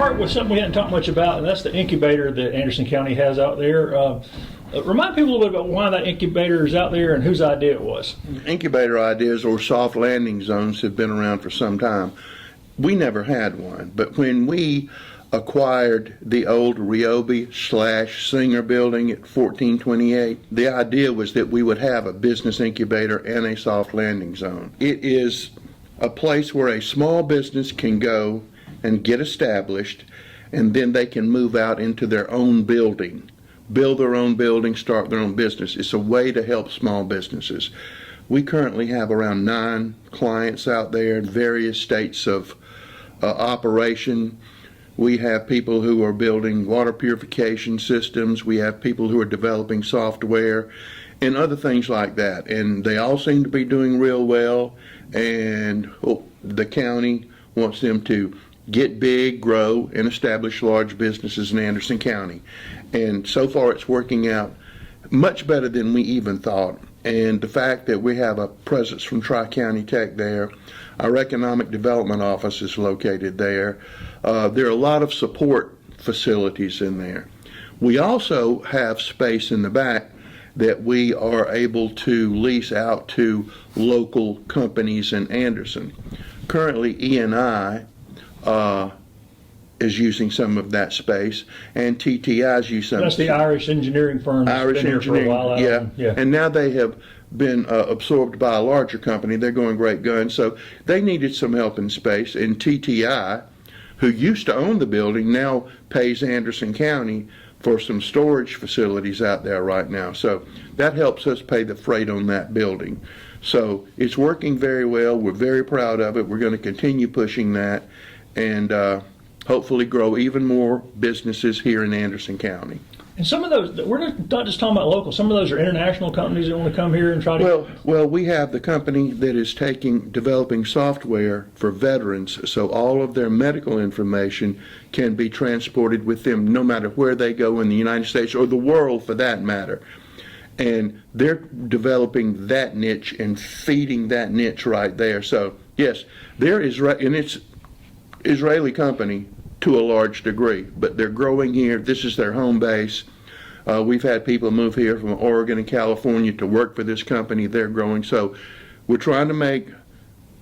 start with something we hadn't talked much about, and that's the incubator that Anderson County has out there. Remind people a little bit about why that incubator is out there and whose idea it was. Incubator ideas or soft landing zones have been around for some time. We never had one, but when we acquired the old Ryobi/Singer building at 1428, the idea was that we would have a business incubator and a soft landing zone. It is a place where a small business can go and get established, and then they can move out into their own building, build their own building, start their own business. It's a way to help small businesses. We currently have around 9 clients out there in various states of operation. We have people who are building water purification systems. We have people who are developing software and other things like that. And they all seem to be doing real well. And the county wants them to get big, grow, and establish large businesses in Anderson County. And so far it's working out much better than we even thought. And the fact that we have a presence from Tri-County Tech there, our economic development office is located there. There are a lot of support facilities in there. We also have space in the back that we are able to lease out to local companies in Anderson. Currently, E&I is using some of that space, and TTI is using some. That's the Irish engineering firm that's Irish been engineering, here for a while. yeah. And now they have been absorbed by a larger company. They're going great guns, so they needed some help in space, and TTI, who used to own the building, now pays Anderson County for some storage facilities out there right now. So that helps us pay the freight on that building. So it's working very well. We're very proud of it. We're going to continue pushing that and hopefully grow even more businesses here in Anderson County. And some of those, we're not just talking about local, some of those are international companies that want to come here and try to... Well, we have the company that is developing software for veterans, so all of their medical information can be transported with them no matter where they go in the United States or the world for that matter. And they're developing that niche and feeding that niche right there. So, yes, and it's Israeli company to a large degree, but they're growing here. This is their home base. We've had people move here from Oregon and California to work for this company. They're growing. So we're trying to make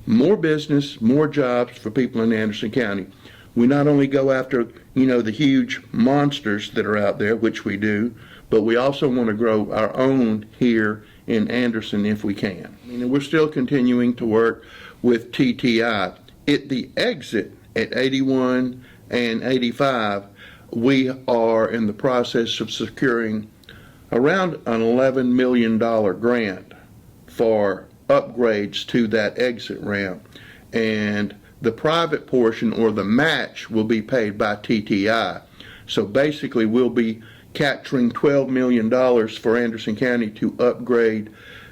more business, more jobs for people in Anderson County. We not only go after, the huge monsters that are out there, which we do, but we also want to grow our own here in Anderson if we can. We're still continuing to work with TTI. At the exit at 81 and 85, we are in the process of securing around an $11 million grant for upgrades to that exit ramp. And the private portion or the match will be paid by TTI. So basically we'll be capturing $12 million for Anderson County to upgrade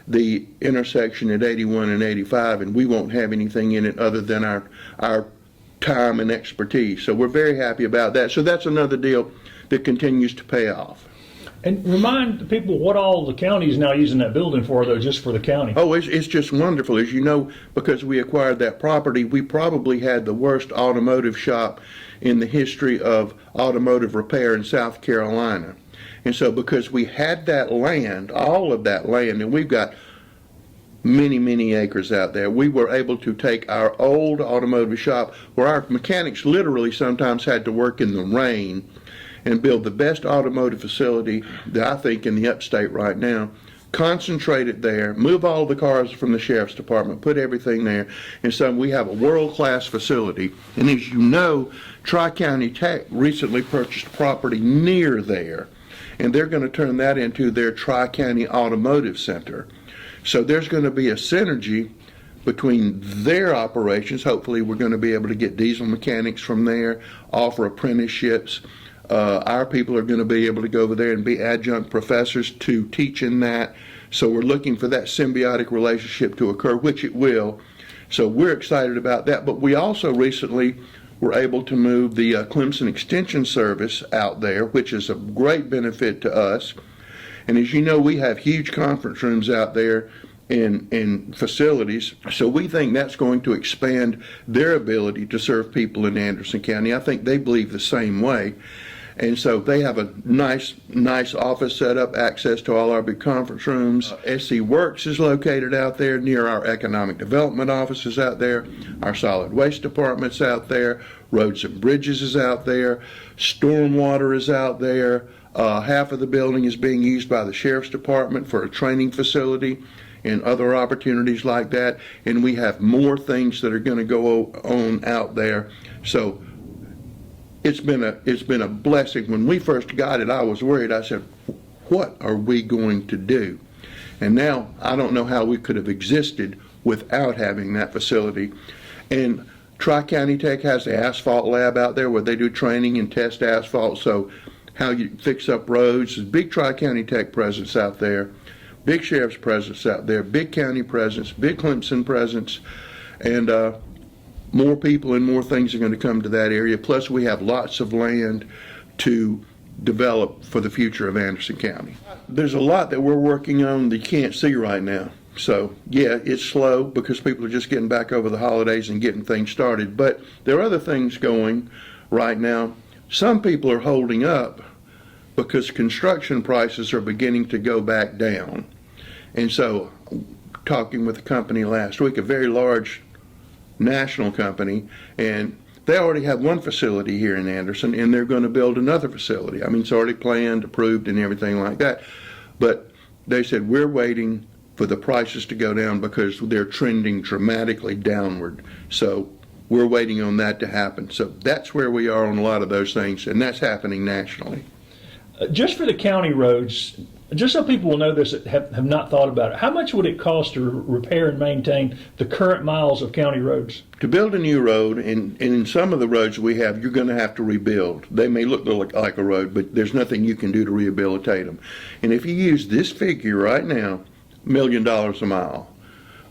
the intersection at 81 and 85, and we won't have anything in it other than our time and expertise. So we're very happy about that. So that's another deal that continues to pay off. And remind the people what all the county is now using that building for, though, just for the county. Oh, it's just wonderful. As you know, because we acquired that property, we probably had the worst automotive shop in the history of automotive repair in South Carolina. And so because we had that land, all of that land, and we've got many, many acres out there, we were able to take our old automotive shop where our mechanics literally sometimes had to work in the rain and build the best automotive facility that I think in the upstate right now, concentrate it there, move all the cars from the sheriff's department, put everything there, and so we have a world-class facility. And as you know, Tri-County Tech recently purchased property near there, and they're going to turn that into their Tri-County Automotive Center. So there's going to be a synergy between their operations. Hopefully we're going to be able to get diesel mechanics from there, offer apprenticeships. Our people are going to be able to go over there and be adjunct professors to teach in that. So we're looking for that symbiotic relationship to occur, which it will. So we're excited about that. But we also recently were able to move the Clemson Extension Service out there, which is a great benefit to us. And as you know, we have huge conference rooms out there in facilities. So we think that's going to expand their ability to serve people in Anderson County. I think they believe the same way. And so they have a nice office set up, access to all our big conference rooms. SC Works is located out there near our economic development offices out there. Our solid waste department's out there. Roads and Bridges is out there. Stormwater is out there. Half of the building is being used by the Sheriff's Department for a training facility and other opportunities like that. And we have more things that are going to go on out there. So it's been a blessing. When we first got it, I was worried. I said, what are we going to do? And now I don't know how we could have existed without having that facility. And Tri-County Tech has the asphalt lab out there where they do training and test asphalt. So how you fix up roads. There's big Tri-County Tech presence out there. Big Sheriff's presence out there, big county presence, big Clemson presence, and more people and more things are going to come to that area. Plus, we have lots of land to develop for the future of Anderson County. There's a lot that we're working on that you can't see right now. So, yeah, it's slow because people are just getting back over the holidays and getting things started. But there are other things going right now. Some people are holding up because construction prices are beginning to go back down. And so, talking with a company last week, a very large national company, and they already have one facility here in Anderson, and they're going to build another facility. I mean, it's already planned, approved, and everything like that. But they said, we're waiting for the prices to go down because they're trending dramatically downward. So we're waiting on that to happen. So that's where we are on a lot of those things, and that's happening nationally. Just for the county roads, just so people will know this that have not thought about it, how much would it cost to repair and maintain the current miles of county roads? To build a new road, and in some of the roads we have, you're going to have to rebuild. They may look like a road, but there's nothing you can do to rehabilitate them. And if you use this figure right now, $1 million a mile,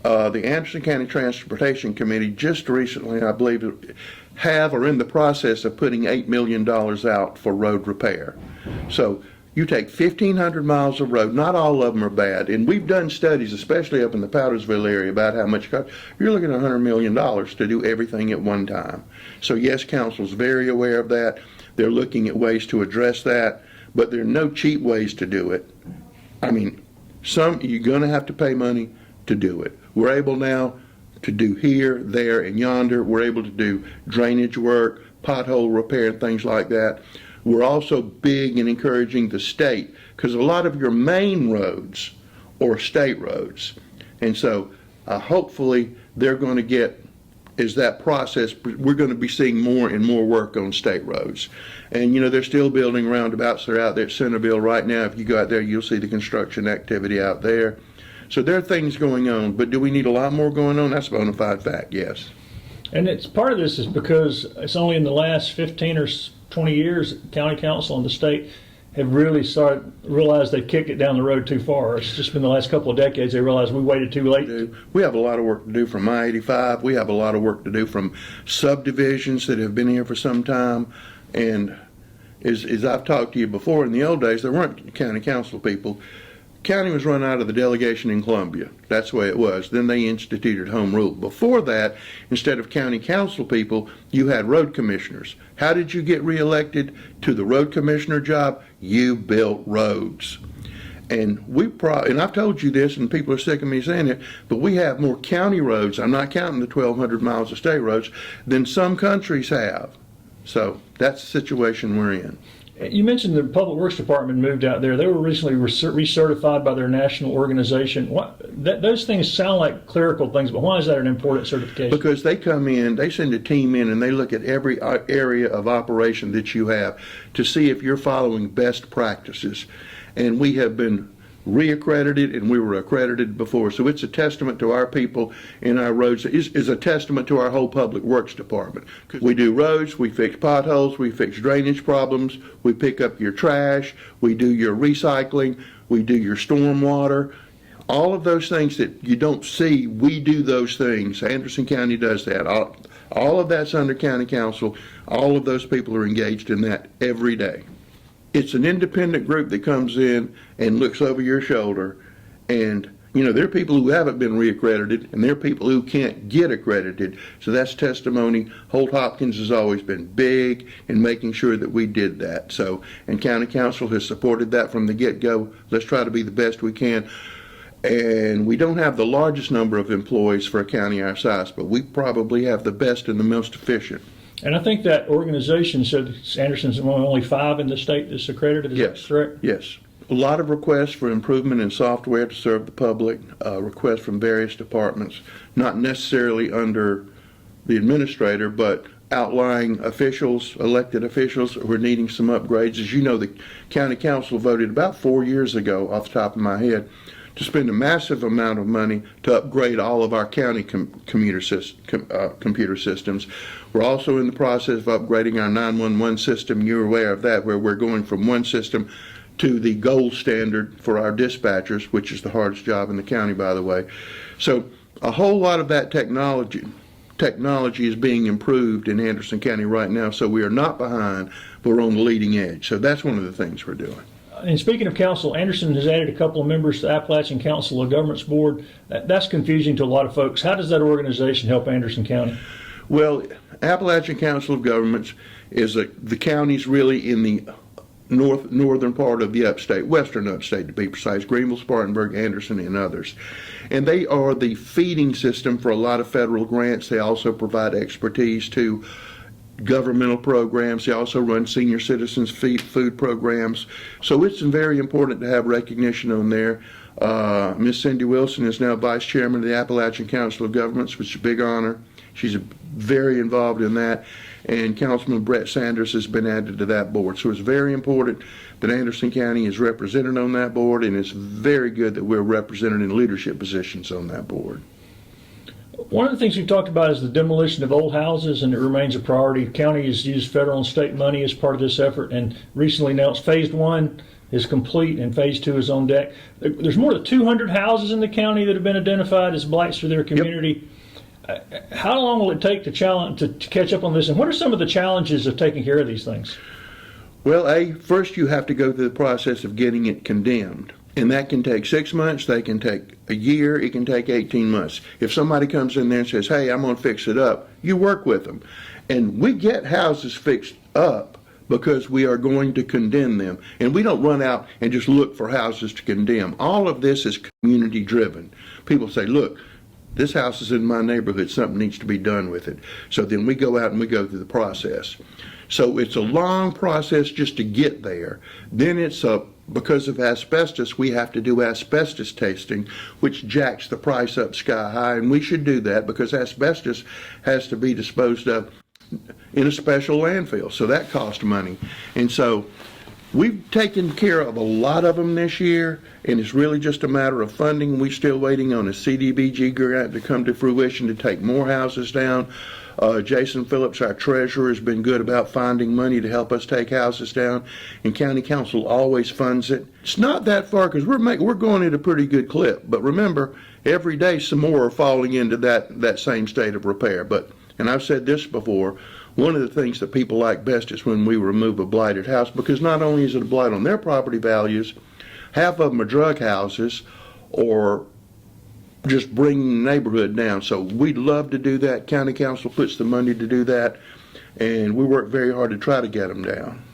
the Anderson County Transportation Committee just recently, I believe, have or in the process of putting $8 million out for road repair. So you take 1,500 miles of road, not all of them are bad, and we've done studies, especially up in the Powdersville area, about how much it costs. You're looking at $100 million to do everything at one time. So yes, council's very aware of that. They're looking at ways to address that, but there are no cheap ways to do it. I mean, you're going to have to pay money to do it. We're able now to do here, there, and yonder. We're able to do drainage work, pothole repair, and things like that. We're also big in encouraging the state, because a lot of your main roads are state roads. And so hopefully they're going to get, as that process, we're going to be seeing more and more work on state roads. And, you know, they're still building roundabouts. They're out there at Centerville right now. If you go out there, you'll see the construction activity out there. So there are things going on, but do we need a lot more going on? That's a bona fide fact, yes. And it's part of this is because it's only in the last 15 or 20 years, county council and the state have really realized they kicked it down the road too far. It's just been the last couple of decades they realized we waited too late. We have a lot of work to do from I-85. We have a lot of work to do from subdivisions that have been here for some time. And as I've talked to you before, in the old days, there weren't county council people. County was run out of the delegation in Columbia. That's the way it was. Then they instituted home rule. Before that, instead of county council people, you had road commissioners. How did you get reelected to the road commissioner job? You built roads. And and I've told you this, and people are sick of me saying it, but we have more county roads, I'm not counting the 1,200 miles of state roads, than some countries have. So that's the situation we're in. You mentioned the Public Works Department moved out there. They were recently recertified by their national organization. Those things sound like clerical things, but why is that an important certification? Because they come in, they send a team in, and they look at every area of operation that you have to see if you're following best practices. And we have been reaccredited, and we were accredited before. So it's a testament to our people in our roads. It's a testament to our whole Public Works Department. We do roads, we fix potholes, we fix drainage problems, we pick up your trash, we do your recycling, we do your stormwater. All of those things that you don't see, we do those things. Anderson County does that. All of that's under county council. All of those people are engaged in that every day. It's an independent group that comes in and looks over your shoulder, and there are people who haven't been reaccredited, and there are people who can't get accredited. So that's testimony. Holt Hopkins has always been big in making sure that we did that. So, and County Council has supported that from the get-go. Let's try to be the best we can. And we don't have the largest number of employees for a county our size, but we probably have the best and the most efficient. And I think that organization said Anderson's one of only 5 in the state that's accredited. Is Yes. that correct? Yes. A lot of requests for improvement in software to serve the public, requests from various departments, not necessarily under the administrator, but outlying officials, elected officials who are needing some upgrades. As you know, the county council voted about 4 years ago, off the top of my head, to spend a massive amount of money to upgrade all of our county computer systems. We're also in the process of upgrading our 911 system. You're aware of that, where we're going from one system to the gold standard for our dispatchers, which is the hardest job in the county, by the way. So a whole lot of that technology is being improved in Anderson County right now, so we are not behind, but we're on the leading edge. So that's one of the things we're doing. And speaking of council, Anderson has added a couple of members to the Appalachian Council of Governments Board. That's confusing to a lot of folks. How does that organization help Anderson County? Well, Appalachian Council of Governments is the counties really in the northern part of the upstate, western upstate to be precise, Greenville, Spartanburg, Anderson, and others. And they are the feeding system for a lot of federal grants. They also provide expertise to governmental programs. They also run senior citizens food programs. So it's very important to have recognition on there. Miss Cindy Wilson is now Vice Chairman of the Appalachian Council of Governments, which is a big honor. She's very involved in that. And Councilman Brett Sanders has been added to that board. So it's very important that Anderson County is represented on that board, and it's very good that we're represented in leadership positions on that board. One of the things we've talked about is the demolition of old houses, and it remains a priority. The county has used federal and state money as part of this effort, and recently announced Phase 1 is complete and Phase 2 is on deck. There's more than 200 houses in the county that have been identified as blights to their community. Yep. How long will it take to catch up on this, and what are some of the challenges of taking care of these things? Well, first you have to go through the process of getting it condemned. And that can take 6 months, they can take a year, it can take 18 months. If somebody comes in there and says, hey, I'm going to fix it up, you work with them. And we get houses fixed up because we are going to condemn them. And we don't run out and just look for houses to condemn. All of this is community driven. People say, look, this house is in my neighborhood, something needs to be done with it. So then we go out and we go through the process. So it's a long process just to get there. Then because of asbestos, we have to do asbestos testing, which jacks the price up sky high, and we should do that because asbestos has to be disposed of in a special landfill, so that costs money. And so we've taken care of a lot of them this year, and it's really just a matter of funding. We're still waiting on a CDBG grant to come to fruition to take more houses down. Jason Phillips, our treasurer, has been good about finding money to help us take houses down, and County Council always funds it. It's not that far because we're going at a pretty good clip, but remember, every day some more are falling into that same state of repair. And I've said this before, one of the things that people like best is when we remove a blighted house, because not only is it a blight on their property values, half of them are drug houses or just bringing the neighborhood down. So we'd love to do that. County Council puts the money to do that, and we work very hard to try to get them down.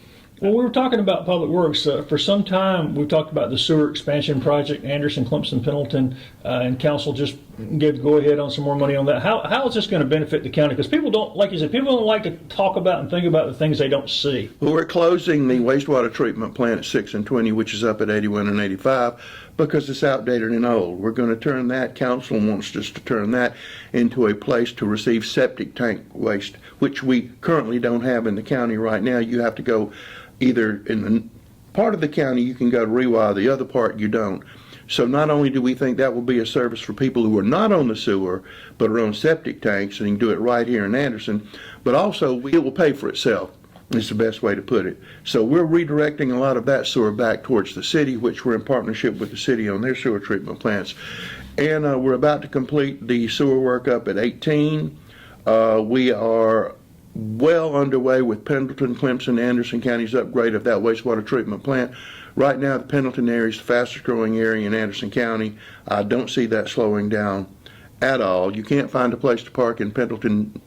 Well, we were talking about Public Works. For some time, we've talked about the sewer expansion project, Anderson, Clemson, Pendleton, and Council just gave the go-ahead on some more money on that. How is this going to benefit the county? Because people don't, like you said, people don't like to talk about and think about the things they don't see. Well, we're closing the wastewater treatment plant at 6 and 20, which is up at 81 and 85, because it's outdated and old. We're going to turn that, Council wants us to turn that into a place to receive septic tank waste, which we currently don't have in the county right now. You have to go either in the part of the county you can go to Rewire, the other part you don't. So not only do we think that will be a service for people who are not on the sewer but are on septic tanks, and you can do it right here in Anderson, but also it will pay for itself. Is the best way to put it. So we're redirecting a lot of that sewer back towards the city, which we're in partnership with the city on their sewer treatment plants. And we're about to complete the sewer work up at 18. We are well underway with Pendleton, Clemson, Anderson County's upgrade of that wastewater treatment plant. Right now, the Pendleton area is the fastest growing area in Anderson County. I don't see that slowing down at all. You can't find a place to park in Pendleton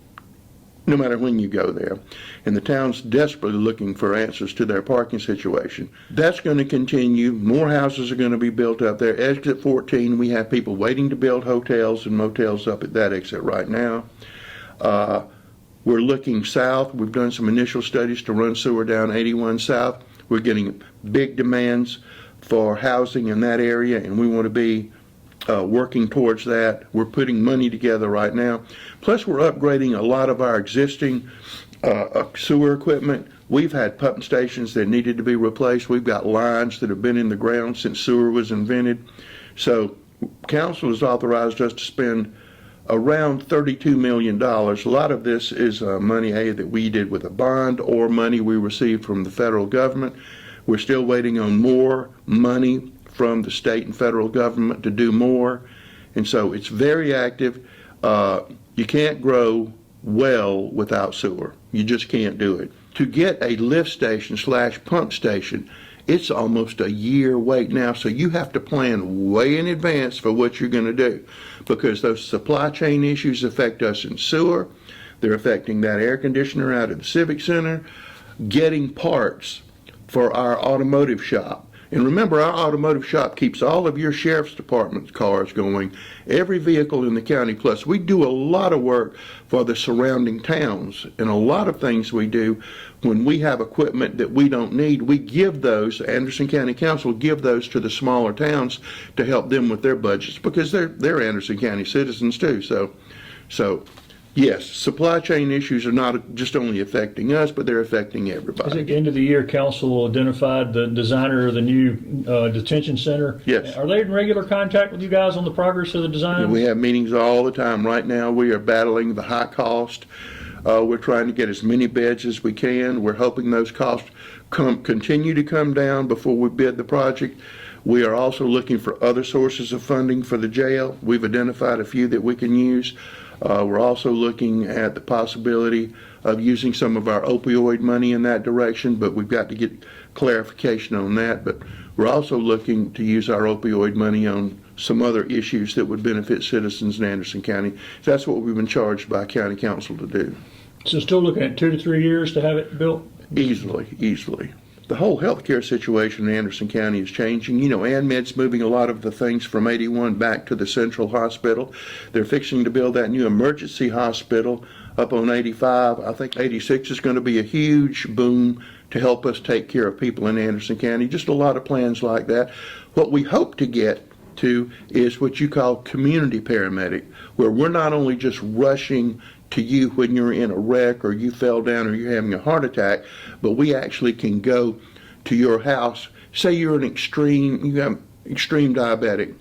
no matter when you go there. And the town's desperately looking for answers to their parking situation. That's going to continue. More houses are going to be built up there. Exit 14, we have people waiting to build hotels and motels up at that exit right now. We're looking south. We've done some initial studies to run sewer down 81 South. We're getting big demands for housing in that area, and we want to be working towards that. We're putting money together right now. Plus, we're upgrading a lot of our existing sewer equipment. We've had pumping stations that needed to be replaced. We've got lines that have been in the ground since sewer was invented. So, council has authorized us to spend around $32 million. A lot of this is money that we did with a bond or money we received from the federal government. We're still waiting on more money from the state and federal government to do more. And so it's very active. You can't grow well without sewer. You just can't do it. To get a lift station / pump station, it's almost a year wait now, so you have to plan way in advance for what you're going to do, because those supply chain issues affect us in sewer. They're affecting that air conditioner out at the Civic Center, getting parts for our automotive shop. And remember, our automotive shop keeps all of your sheriff's department cars going, every vehicle in the county. Plus, we do a lot of work for the surrounding towns, and a lot of things we do when we have equipment that we don't need, we give those, Anderson County Council give those to the smaller towns to help them with their budgets, because they're Anderson County citizens too. So yes, supply chain issues are not just only affecting us, but they're affecting I everybody. think end of the year, council identified the designer of the new detention center. Yes. Are they in regular contact with you guys on the progress of the design? We have meetings all the time. Right now, we are battling the high cost. We're trying to get as many beds as we can. We're hoping those costs continue to come down before we bid the project. We are also looking for other sources of funding for the jail. We've identified a few that we can use. We're also looking at the possibility of using some of our opioid money in that direction, but we've got to get clarification on that. But we're also looking to use our opioid money on some other issues that would benefit citizens in Anderson County. That's what we've been charged by County Council to do. So still looking at 2 to 3 years to have it built? Easily. The whole healthcare situation in Anderson County is changing. You know, ANMED's moving a lot of the things from 81 back to the central hospital. They're fixing to build that new emergency hospital up on 85. I think 86 is going to be a huge boom to help us take care of people in Anderson County. Just a lot of plans like that. What we hope to get to is what you call community paramedic, where we're not only just rushing to you when you're in a wreck or you fell down or you're having a heart attack, but we actually can go to your house. Say you have extreme diabetic.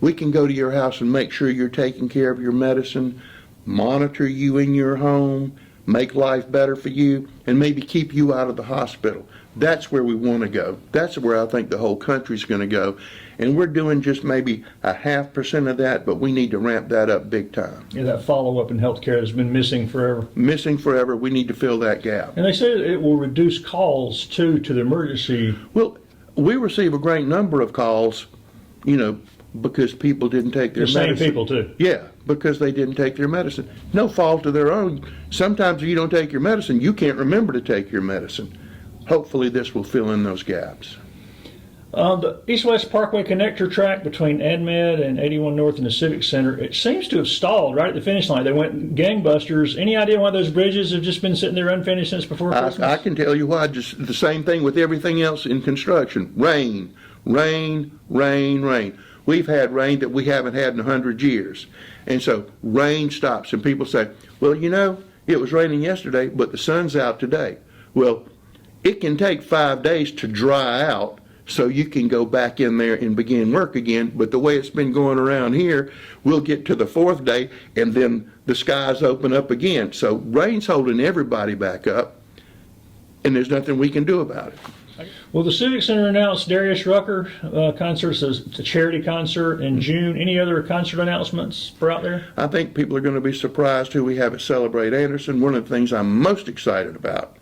We can go to your house and make sure you're taking care of your medicine, monitor you in your home, make life better for you, and maybe keep you out of the hospital. That's where we want to go. That's where I think the whole country's going to go. And we're doing just maybe 0.5% of that, but we need to ramp that up big time. Yeah, that follow-up in healthcare has been missing forever. Missing forever. We need to fill that gap. And they say it will reduce calls, too, to the emergency. Well, we receive a great number of calls, because people didn't take their The same medicine. people, too. Yeah, because they didn't take their medicine. No fault of their own. Sometimes if you don't take your medicine, you can't remember to take your medicine. Hopefully this will fill in those gaps. The East-West Parkway connector track between AdMed and 81 North and the Civic Center, it seems to have stalled right at the finish line. They went gangbusters. Any idea why those bridges have just been sitting there unfinished since before Christmas? I can tell you why. Just the same thing with everything else in construction. Rain. We've had rain that we haven't had in 100 years. And so rain stops, and people say, well, it was raining yesterday, but the sun's out today. Well, it can take 5 days to dry out so you can go back in there and begin work again. But the way it's been going around here, we'll get to the 4th day and then the skies open up again. So rain's holding everybody back up, and there's nothing we can do about it. Well, the Civic Center announced Darius Rucker concert. It's a charity concert in June. Any other concert announcements for out there? I think people are going to be surprised who we have at Celebrate Anderson. One of the things I'm most excited about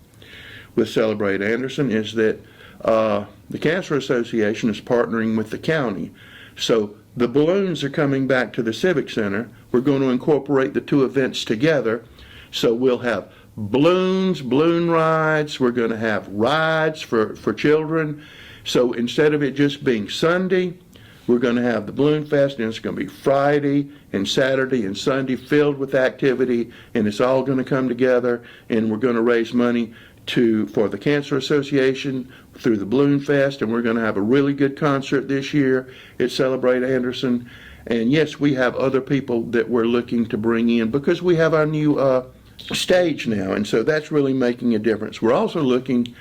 with Celebrate Anderson is that the Cancer Association is partnering with the county. So the balloons are coming back to the Civic Center. We're going to incorporate the two events together. So we'll have balloons, balloon rides. We're going to have rides for children. So instead of it just being Sunday, we're going to have the Balloon Fest, and it's going to be Friday and Saturday and Sunday filled with activity, and it's all going to come together, and we're going to raise money for the Cancer Association through the Balloon Fest, and we're going to have a really good concert this year at Celebrate Anderson. And yes, we have other people that we're looking to bring in because we have our new stage now, and so that's really making a difference. We're also looking,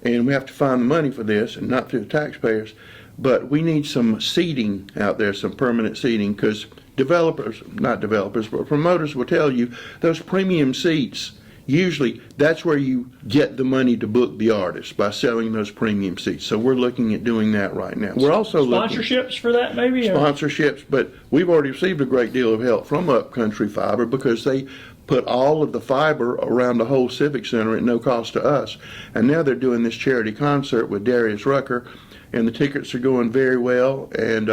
and we have to find the money for this, and not through the taxpayers, but we need some seating out there, some permanent seating, because not developers, but promoters will tell you those premium seats, usually that's where you get the money to book the artist, by selling those premium seats. So we're looking at doing that right now. We're also looking Sponsorships for that, maybe? sponsorships, but we've already received a great deal of help from Upcountry Fiber because they put all of the fiber around the whole Civic Center at no cost to us. And now they're doing this charity concert with Darius Rucker, and the tickets are going very well, and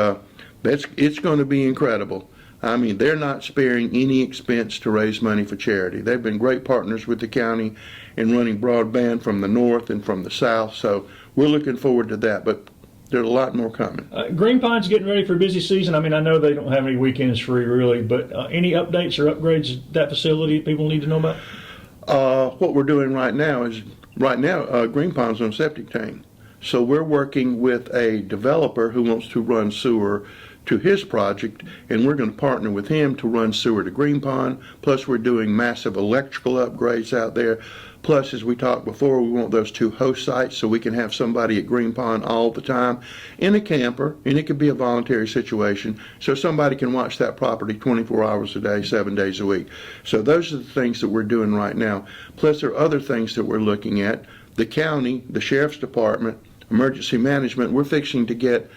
it's going to be incredible. I mean, they're not sparing any expense to raise money for charity. They've been great partners with the county in running broadband from the north and from the south, so we're looking forward to that, but there's a lot more coming. Green Pine's getting ready for a busy season. I mean, I know they don't have any weekends free, really, but any updates or upgrades at that facility people need to know about? What we're doing right now is, Green Pine's on septic tank. So we're working with a developer who wants to run sewer to his project, and we're going to partner with him to run sewer to Green Pond. Plus, we're doing massive electrical upgrades out there. Plus, as we talked before, we want those two host sites so we can have somebody at Green Pond all the time in a camper, and it could be a voluntary situation, so somebody can watch that property 24 hours a day, 7 days a week. So those are the things that we're doing right now. Plus, there are other things that we're looking at. The county, the sheriff's department, emergency management, we're fixing to get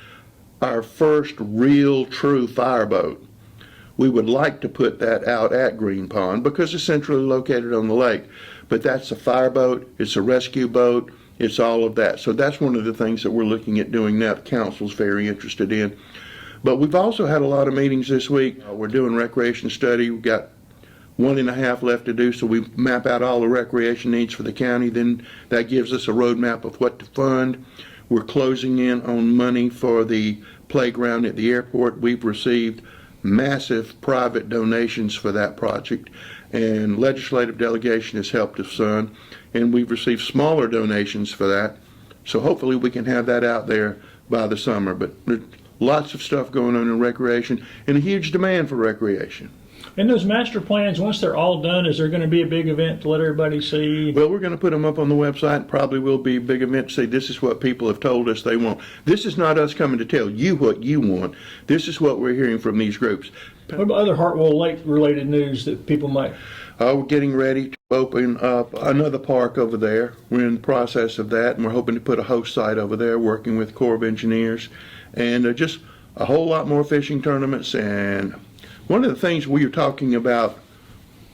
our first real true fireboat. We would like to put that out at Green Pond because it's centrally located on the lake. But that's a fireboat, it's a rescue boat, it's all of that. So that's one of the things that we're looking at doing now. The council's very interested in. But we've also had a lot of meetings this week. We're doing recreation study. We've got 1.5 left to do, so we map out all the recreation needs for the county. Then that gives us a roadmap of what to fund. We're closing in on money for the playground at the airport. We've received massive private donations for that project, and legislative delegation has helped us some, and we've received smaller donations for that. So hopefully we can have that out there by the summer. But there's lots of stuff going on in recreation and a huge demand for recreation. And those master plans, once they're all done, is there going to be a big event to let everybody see? Well, we're going to put them up on the website. Probably will be a big event to say this is what people have told us they want. This is not us coming to tell you what you want. This is what we're hearing from these groups. What about other Hartwell Lake related news that people might? We're getting ready to open up another park over there. We're in the process of that, and we're hoping to put a host site over there, working with Corps of Engineers, and just a whole lot more fishing tournaments. And one of the things we were talking about,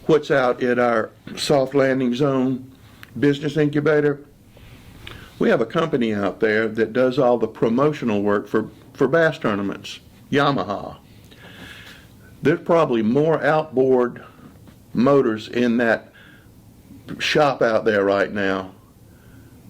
what's out at our soft landing zone business incubator, we have a company out there that does all the promotional work for bass tournaments, Yamaha. There's probably more outboard motors in that shop out there right now.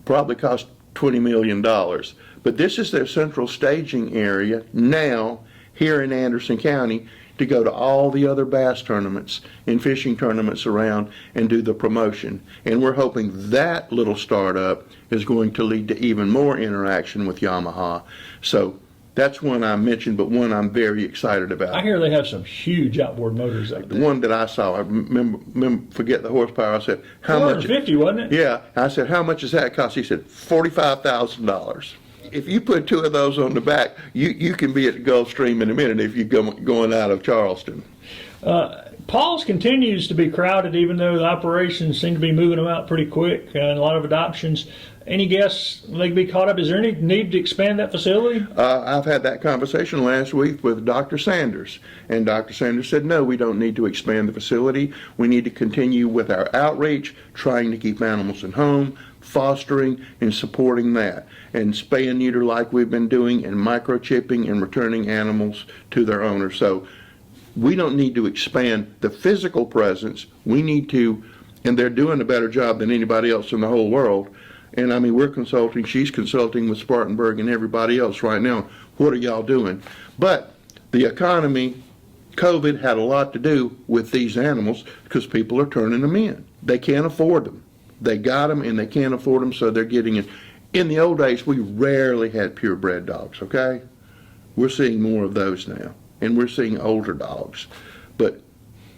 Probably cost $20 million. But this is their central staging area now here in Anderson County to go to all the other bass tournaments and fishing tournaments around and do the promotion. And we're hoping that little startup is going to lead to even more interaction with Yamaha. So that's one I mentioned, but one I'm very excited about. I hear they have some huge outboard motors out there. The one that I saw, I remember forget the horsepower. I said, how much? 450, wasn't it? Yeah. I said, how much does that cost? He said, $45,000. If you put two of those on the back, you can be at the Gulfstream in a minute if you're going out of Charleston. Paul's continues to be crowded, even though the operations seem to be moving them out pretty quick and a lot of adoptions. Any guess they could be caught up? Is there any need to expand that facility? I've had that conversation last week with Dr. Sanders, and Dr. Sanders said, no, we don't need to expand the facility. We need to continue with our outreach, trying to keep animals in home, fostering and supporting that, and spay and neuter like we've been doing, and microchipping and returning animals to their owners. So we don't need to expand the physical presence. We need to, and they're doing a better job than anybody else in the whole world. And I mean, we're consulting, she's consulting with Spartanburg and everybody else right now. What are y'all doing? But the economy, COVID had a lot to do with these animals because people are turning them in. They can't afford them. They got them and they can't afford them, so they're getting it. In the old days, we rarely had purebred dogs, okay? We're seeing more of those now, and we're seeing older dogs. But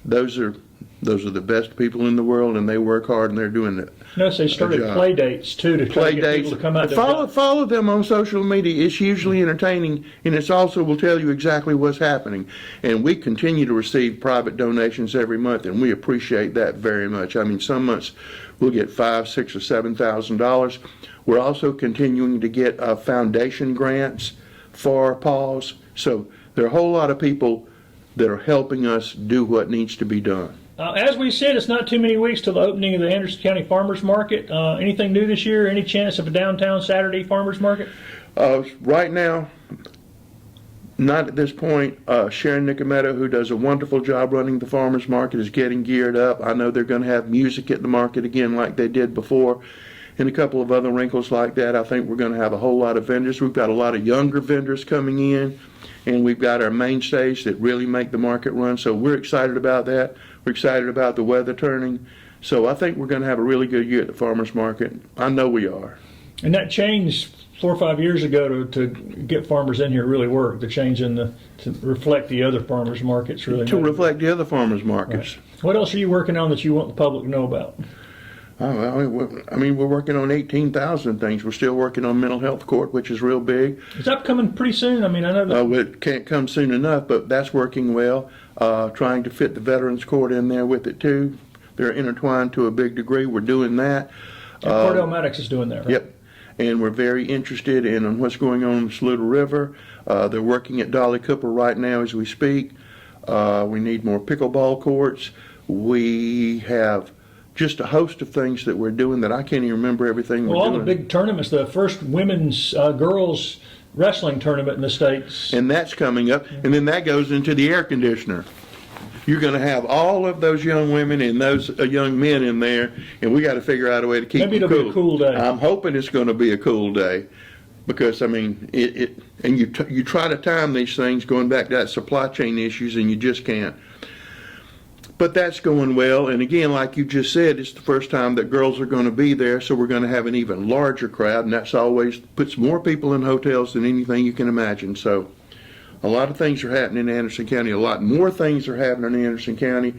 those are the best people in the world, and they work hard, and they're doing it. Notice they started play dates too to try Play to get dates. people to come out. Follow them on social media. It's usually entertaining, and it's also will tell you exactly what's happening. And we continue to receive private donations every month, and we appreciate that very much. I mean, some months we'll get $5,000, $6,000, or $7,000. We're also continuing to get foundation grants for Paws. So there are a whole lot of people that are helping us do what needs to be done. As we said, it's not too many weeks till the opening of the Anderson County Farmers Market. Anything new this year? Any chance of a downtown Saturday farmers market? Right now, not at this point. Sharon Nicometta, who does a wonderful job running the farmers market, is getting geared up. I know they're going to have music at the market again like they did before, and a couple of other wrinkles like that. I think we're going to have a whole lot of vendors. We've got a lot of younger vendors coming in, and we've got our mainstays that really make the market run. So we're excited about that. We're excited about the weather turning. So I think we're going to have a really good year at the farmers market. I know we are. And that change 4 or 5 years ago to get farmers in here really worked. The change to reflect the other farmers markets really. To reflect the other farmers markets. Right. What else are you working on that you want the public to know about? I mean, we're working on 18,000 things. We're still working on mental health court, which is real big. Is that coming pretty soon? I mean, I know that. It can't come soon enough, but that's working well. Trying to fit the veterans court in there with it too. They're intertwined to a big degree. We're doing that. Cordell Maddox is doing that, right? Yep. And we're very interested in what's going on in the Saluda River. They're working at Dolly Cooper right now as we speak. We need more pickleball courts. We have just a host of things that we're doing that I can't even remember everything we're doing. All the big tournaments, the first women's girls wrestling tournament in the States. And that's coming up, and then that goes into the air conditioner. You're going to have all of those young women and those young men in there, and we got to figure out a way to keep Maybe them it'll be a cool day. I'm hoping it's going to be a cool day, because I mean, and you try to time these things going back to that supply chain issues, and you just can't. But that's going well, and again, like you just said, it's the first time that girls are going to be there, so we're going to have an even larger crowd, and that's always puts more people in hotels than anything you can imagine. So a lot of things are happening in Anderson County. A lot more things are happening in Anderson County.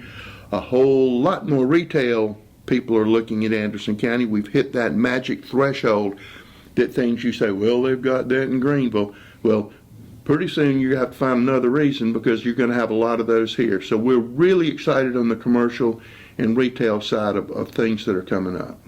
A whole lot more retail people are looking at Anderson County. We've hit that magic threshold that things you say, well, they've got that in Greenville. Well, pretty soon you have to find another reason, because you're going to have a lot of those here. So we're really excited on the commercial and retail side of things that are coming up.